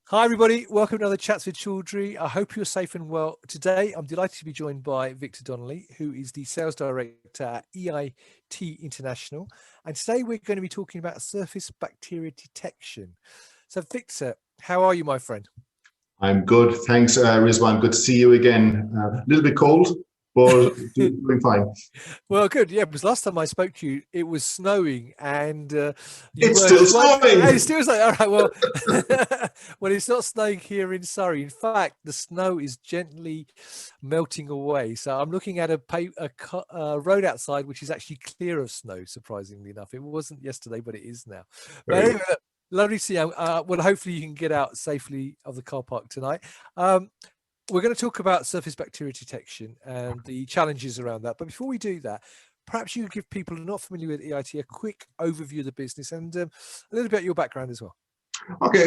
Hi, everybody. Welcome to another Chats with Chaudhry. I hope you're safe and well. Today, I'm delighted to be joined by Victor Donnelly, who is the Sales Director at EIT International. And today, we're going to be talking about surface bacteria detection. So, Victor, how are you, my friend? I'm good. Thanks, Rizwan. Good to see you again. A little bit cold, but doing fine. Well, good. Yeah, because last time I spoke to you, it was snowing, and you It's were still just like, snowing. it's still like, all right, well, well, it's not snowing here in Surrey. In fact, the snow is gently melting away. So I'm looking at a road outside, which is actually clear of snow, surprisingly enough. It wasn't yesterday, but it is now. But Very anyway, good. lovely to see you. Well, hopefully you can get out safely of the car park tonight. We're going to talk about surface bacteria detection and the challenges around that. But before we do that, perhaps you could give people who are not familiar with EIT a quick overview of the business and a little bit of your background as well. Okay,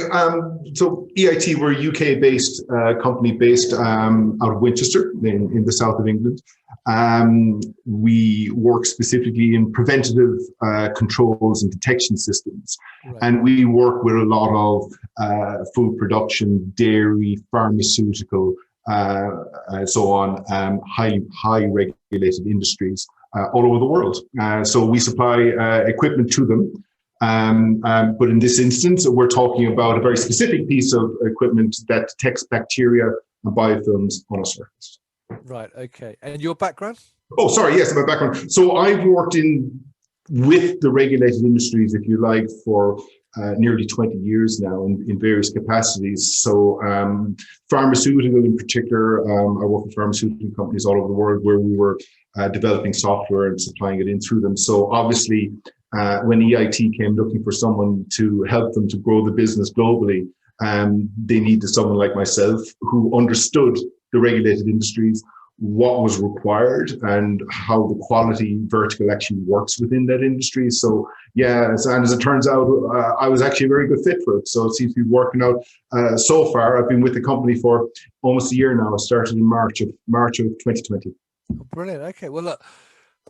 so EIT, we're a UK-based company based out of Winchester in the south of England. We work specifically in preventative controls and detection systems. Right. And we work with a lot of food production, dairy, pharmaceutical, and so on, high regulated industries all over the world. So we supply equipment to them. But in this instance, we're talking about a very specific piece of equipment that detects bacteria and biofilms on a surface. Right. Okay. And your background? Oh, sorry. Yes, my background. So I've worked with the regulated industries, if you like, for nearly 20 years now in various capacities. So pharmaceutical in particular, I work with pharmaceutical companies all over the world where we were developing software and supplying it in through them. So obviously, when EIT came looking for someone to help them to grow the business globally, they needed someone like myself who understood the regulated industries, what was required, and how the quality vertical actually works within that industry. So yeah, and as it turns out, I was actually a very good fit for it. So it seems to be working out so far. I've been with the company for almost a year now. I started in March of 2020. Oh, brilliant. Okay. Well, look.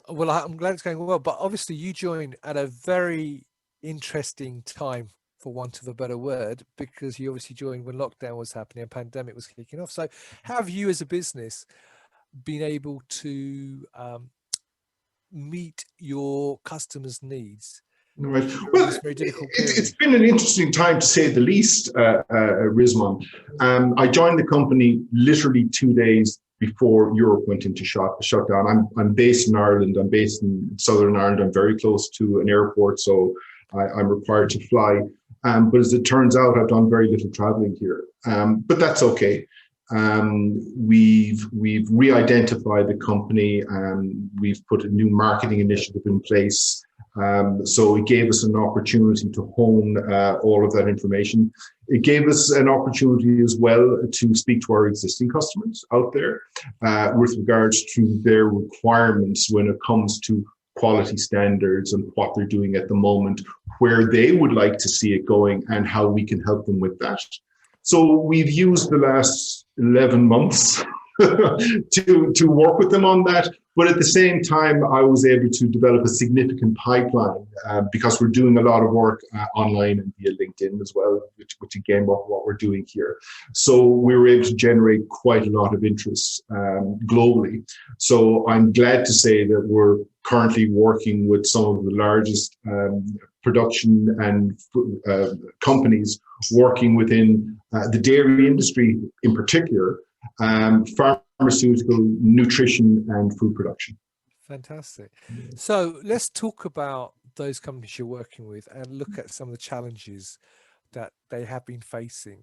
Well, I'm glad it's going well, but obviously you joined at a very interesting time, for want of a better word, because you obviously joined when lockdown was happening and pandemic was kicking off. So how have you as a business been able to meet your customers' needs Right. during Well, this very difficult period? it's been an interesting time to say the least, Rizwan. I joined the company literally 2 days before Europe went into shutdown. I'm based in Ireland. I'm based in Southern Ireland. I'm very close to an airport, so I'm required to fly. But as it turns out, I've done very little traveling here. But that's okay. We've re-identified the company. We've put a new marketing initiative in place. So it gave us an opportunity to hone all of that information. It gave us an opportunity as well to speak to our existing customers out there with regards to their requirements when it comes to quality standards and what they're doing at the moment, where they would like to see it going, and how we can help them with that. So we've used the last 11 months to work with them on that. But at the same time, I was able to develop a significant pipeline because we're doing a lot of work online and via LinkedIn as well, which again, what we're doing here. So we were able to generate quite a lot of interest globally. So I'm glad to say that we're currently working with some of the largest production and companies working within the dairy industry in particular, pharmaceutical, nutrition, and food production. Fantastic. So let's talk about those companies you're working with and look at some of the challenges that they have been facing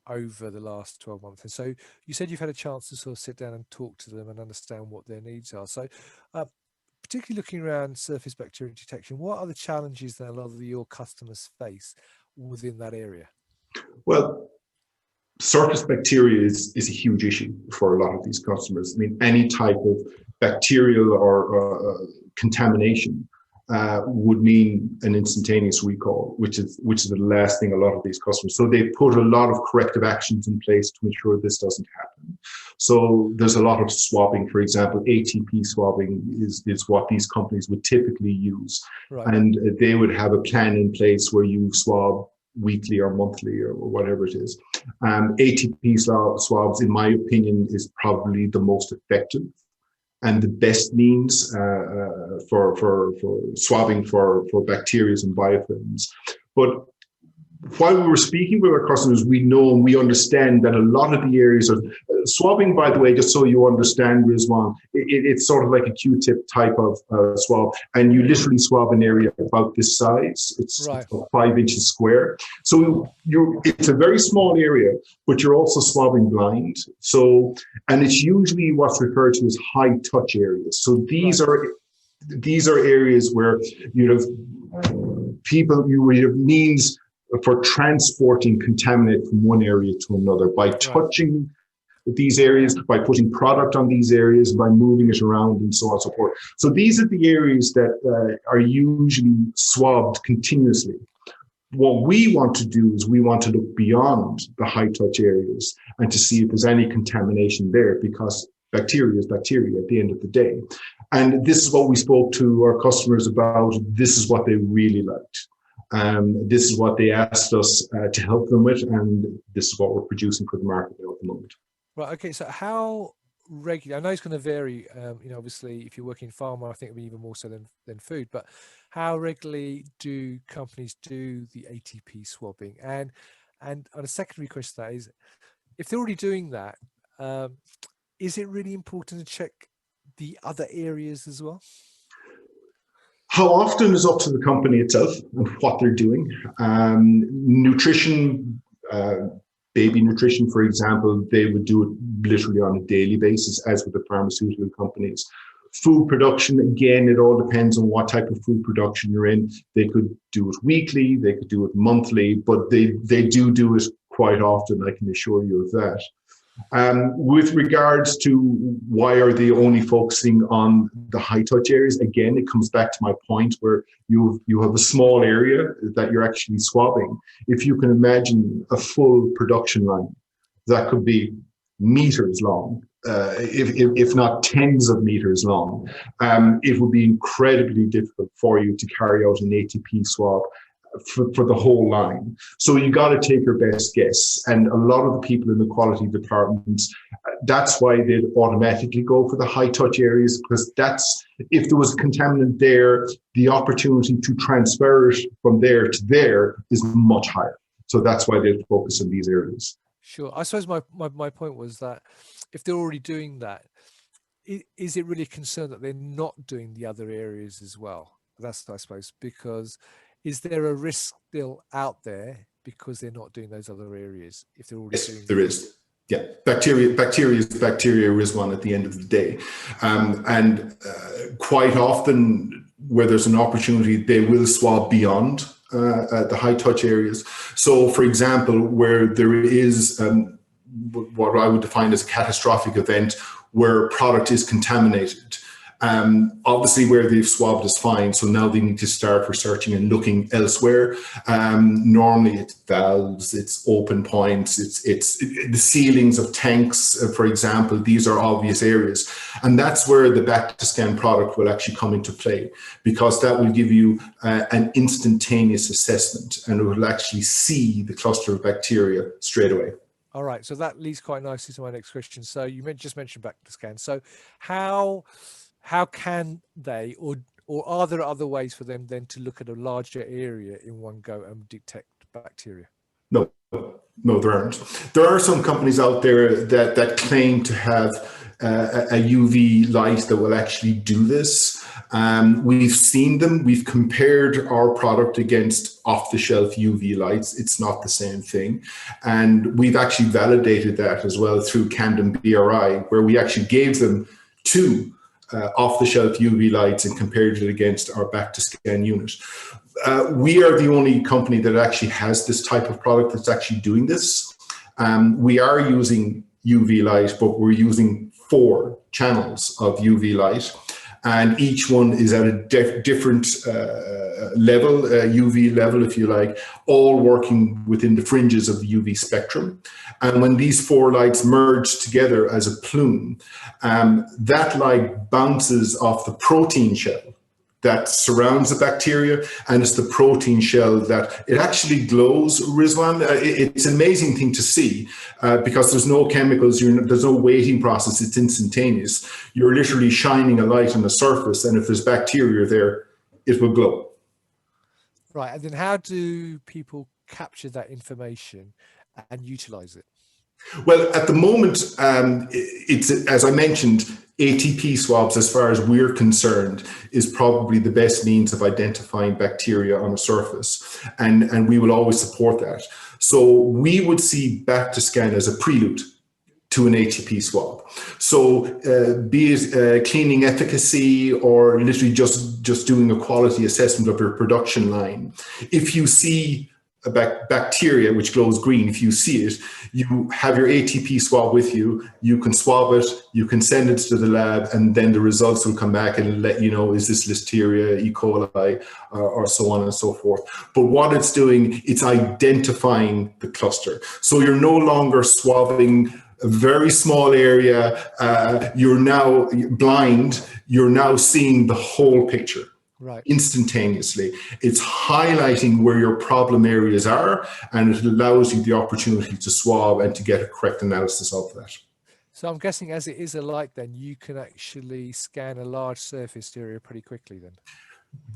over the last 12 months. And so you said you've had a chance to sort of sit down and talk to them and understand what their needs are. So particularly looking around surface bacteria detection, what are the challenges that a lot of your customers face within that area? Well, surface bacteria is a huge issue for a lot of these customers. I mean, any type of bacterial or contamination would mean an instantaneous recall, which is the last thing a lot of these customers. So they put a lot of corrective actions in place to ensure this doesn't happen. So there's a lot of swabbing, for example, ATP swabbing is what these companies would typically use. Right. And they would have a plan in place where you swab weekly or monthly or whatever it is. ATP swabs, in my opinion, is probably the most effective and the best means for swabbing for bacteria and biofilms. But while we were speaking with our customers, we know and we understand that a lot of the areas of swabbing, by the way, just so you understand, Rizwan, it's sort of like a Q-tip type of swab, and you literally swab an area about this size. It's Right. about 5 inches square. So it's a very small area, but you're also swabbing blind. So, and it's usually what's referred to as high touch areas. So these are areas where you have people, you have means for transporting contaminant from one area to another by touching these areas, by putting product on these areas, by moving it around and so on and so forth. So these are the areas that are usually swabbed continuously. What we want to do is we want to look beyond the high touch areas and to see if there's any contamination there, because bacteria is bacteria at the end of the day. And this is what we spoke to our customers about. This is what they really liked. This is what they asked us to help them with, and this is what we're producing for the market now at the moment. Right. Okay. So how regular? I know it's going to vary. Obviously, if you're working in pharma, I think it'll be even more so than food. But how regularly do companies do the ATP swabbing? And on a secondary question, that is, if they're already doing that, is it really important to check the other areas as well? How often is up to the company itself and what they're doing. Nutrition, baby nutrition, for example, they would do it literally on a daily basis, as with the pharmaceutical companies. Food production, again, it all depends on what type of food production you're in. They could do it weekly, they could do it monthly, but they do it quite often, I can assure you of that. With regards to why are they only focusing on the high touch areas, again, it comes back to my point where you have a small area that you're actually swabbing. If you can imagine a full production line that could be meters long, if not tens of meters long, it would be incredibly difficult for you to carry out an ATP swab for the whole line. So you got to take your best guess. And a lot of the people in the quality departments, that's why they'd automatically go for the high touch areas, because that's, if there was a contaminant there, the opportunity to transfer it from there to there is much higher. So that's why they'd focus on these areas. Sure. I suppose my point was that if they're already doing that, is it really a concern that they're not doing the other areas as well? That's, I suppose, because is there a risk still out there because they're not doing those other areas if they're already doing? There is. Yeah, bacteria is bacteria is one at the end of the day. And quite often where there's an opportunity, they will swab beyond the high touch areas. So for example, where there is what I would define as a catastrophic event where product is contaminated, obviously where they've swabbed is fine. So now they need to start researching and looking elsewhere. Normally it's valves, it's open points, it's the ceilings of tanks, for example. These are obvious areas. And that's where the Bactiscan product will actually come into play, because that will give you an instantaneous assessment and it will actually see the cluster of bacteria straight away. All right. So that leads quite nicely to my next question. So you just mentioned Bactiscan. So how can they, or are there other ways for them then to look at a larger area in one go and detect bacteria? No, there aren't. There are some companies out there that claim to have a UV light that will actually do this. We've seen them. We've compared our product against off-the-shelf UV lights. It's not the same thing. And we've actually validated that as well through Camden BRI, where we actually gave them two off-the-shelf UV lights and compared it against our Bactiscan unit. We are the only company that actually has this type of product that's actually doing this. We are using UV light, but we're using 4 channels of UV light, and each one is at a different level, UV level, if you like, all working within the fringes of the UV spectrum. And when these 4 lights merge together as a plume, that light bounces off the protein shell that surrounds the bacteria, and it's the protein shell that it actually glows, Rizwan. It's an amazing thing to see because there's no chemicals, there's no waiting process, it's instantaneous. You're literally shining a light on the surface, and if there's bacteria there, it will glow. Right, and then how do people capture that information and utilize it? Well, at the moment, it's, as I mentioned, ATP swabs, as far as we're concerned, is probably the best means of identifying bacteria on a surface. And we will always support that. So we would see Bactiscan as a prelude to an ATP swab. So be it cleaning efficacy or literally just doing a quality assessment of your production line. If you see a bacteria which glows green, if you see it, you have your ATP swab with you, you can swab it, you can send it to the lab, and then the results will come back and let you know, is this Listeria, E. coli, or so on and so forth. But what it's doing, it's identifying the cluster. So you're no longer swabbing a very small area, you're now blind, you're now seeing the whole picture. Right. Instantaneously. It's highlighting where your problem areas are, and it allows you the opportunity to swab and to get a correct analysis of that. So I'm guessing as it is a light, then you can actually scan a large surface area pretty quickly then?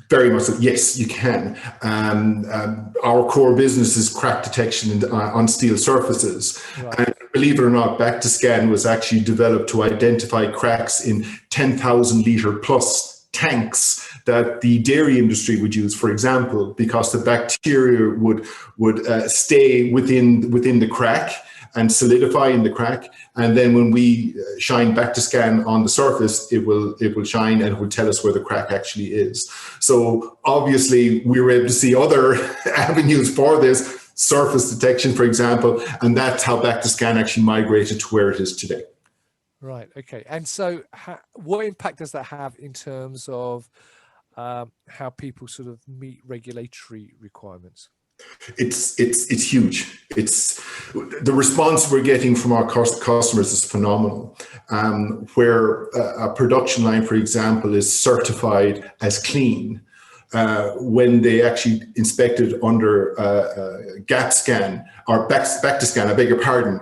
Very much so. Yes, you can. Our core business is crack detection on steel surfaces. Right. And believe it or not, Bactiscan was actually developed to identify cracks in 10,000 litre plus tanks that the dairy industry would use, for example, because the bacteria would stay within the crack and solidify in the crack. And then when we shine Bactiscan on the surface, it will shine and it will tell us where the crack actually is. So obviously we were able to see other avenues for this, surface detection, for example, and that's how Bactiscan actually migrated to where it is today. Right. Okay. And so what impact does that have in terms of how people sort of meet regulatory requirements? It's huge. It's the response we're getting from our customers is phenomenal. Where a production line, for example, is certified as clean, when they actually inspect it under GAP scan or Bactiscan, I beg your pardon,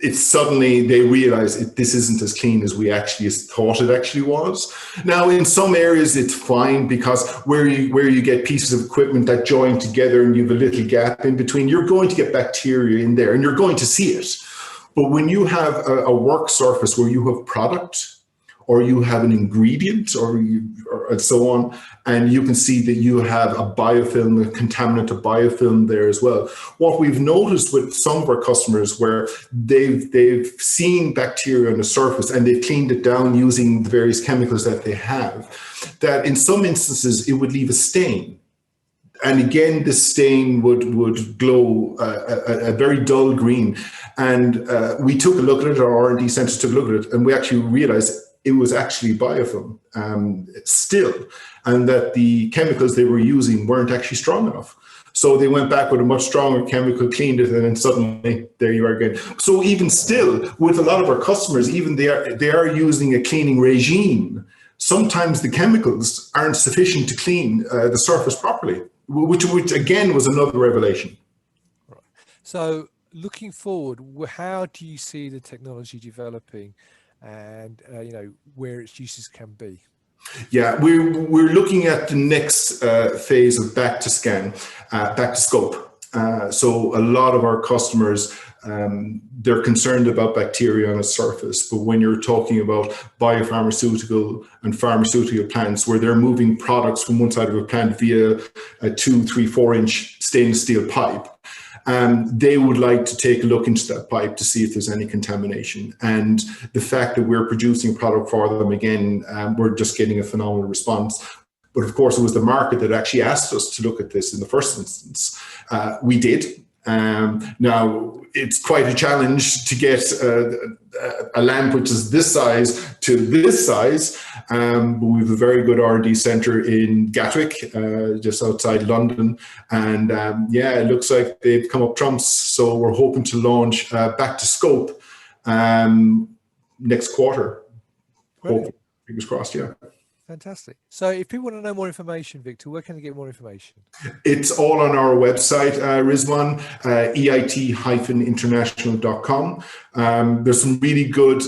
it's suddenly they realize this isn't as clean as we actually thought it actually was. Now, in some areas it's fine because where you get pieces of equipment that join together and you have a little gap in between, you're going to get bacteria in there and you're going to see it. But when you have a work surface where you have product or you have an ingredient or and so on, and you can see that you have a biofilm, a contaminant of biofilm there as well. What we've noticed with some of our customers where they've seen bacteria on the surface and they've cleaned it down using the various chemicals that they have, that in some instances it would leave a stain. And again, the stain would glow a very dull green. And we took a look at it, our R&D centers took a look at it, and we actually realized it was actually biofilm still, and that the chemicals they were using weren't actually strong enough. So they went back with a much stronger chemical, cleaned it, and then suddenly there you are again. So even still, with a lot of our customers, even they are using a cleaning regime. Sometimes the chemicals aren't sufficient to clean the surface properly, which again was another revelation. Right. So looking forward, how do you see the technology developing, and where its uses can be? Yeah, we're looking at the next phase of Bactiscan, Bactiscope. So a lot of our customers, they're concerned about bacteria on a surface, but when you're talking about biopharmaceutical and pharmaceutical plants where they're moving products from one side of a plant via a 2, 3, 4-inch stainless steel pipe, they would like to take a look into that pipe to see if there's any contamination. And the fact that we're producing a product for them, again, we're just getting a phenomenal response. But of course, it was the market that actually asked us to look at this in the first instance. We did. Now, it's quite a challenge to get a lamp which is this size to this size, but we have a very good R&D centre in Gatwick, just outside London, and yeah, it looks like they've come up trumps, so we're hoping to launch Bactiscope next quarter. Hopefully, fingers crossed, yeah. Fantastic. So if people want to know more information, Victor, where can they get more information? It's all on our website, Rizwan, EIT-international.com. There's some really good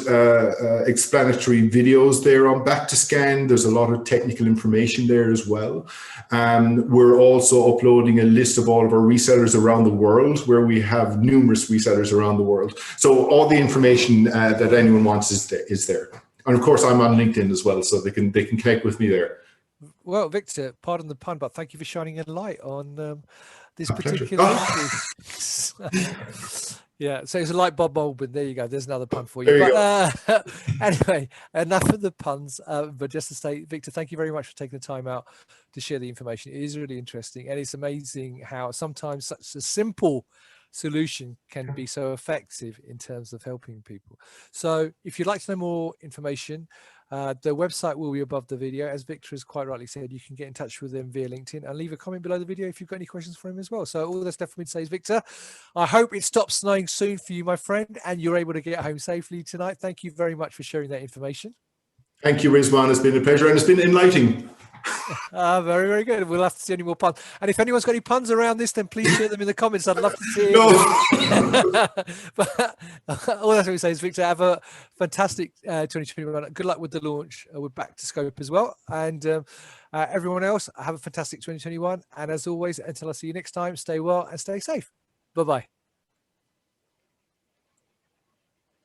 explanatory videos there on Bactiscan. There's a lot of technical information there as well. We're also uploading a list of all of our resellers around the world, where we have numerous resellers around the world. So all the information that anyone wants is there. And of course, I'm on LinkedIn as well, so they can connect with me there. Well, Victor, pardon the pun, but thank you for shining a light on this My pleasure. particular issue. Yeah, so it's a light bulb bulb. There you go. There's another pun for you. There you But anyway, enough of the puns. But just to say, Victor, thank you very much for taking the time out to share the information. It is really interesting, and it's amazing how sometimes such a simple solution can be so effective in terms of helping people. So if you'd like to know more information, the website will be above the video. As Victor has quite rightly said, you can get in touch with them via LinkedIn and leave a comment below the video if you've got any questions for him as well. So all that's left for me to say is, Victor, I hope it stops snowing soon for you, my friend, and you're able to get home safely tonight. Thank you very much for sharing that information. Thank you, Rizwan. It's been a pleasure, and it's been enlightening. Very, very good. We'll have to see any more puns. And if anyone's got any puns around this, then please share them in the comments. I'd love to see it. But all that's what we say is, Victor, have a fantastic 2021. Good luck with the launch. We're back to scope as well. And everyone else, have a fantastic 2021. And as always, until I see you next time, stay well and stay safe. Bye-bye.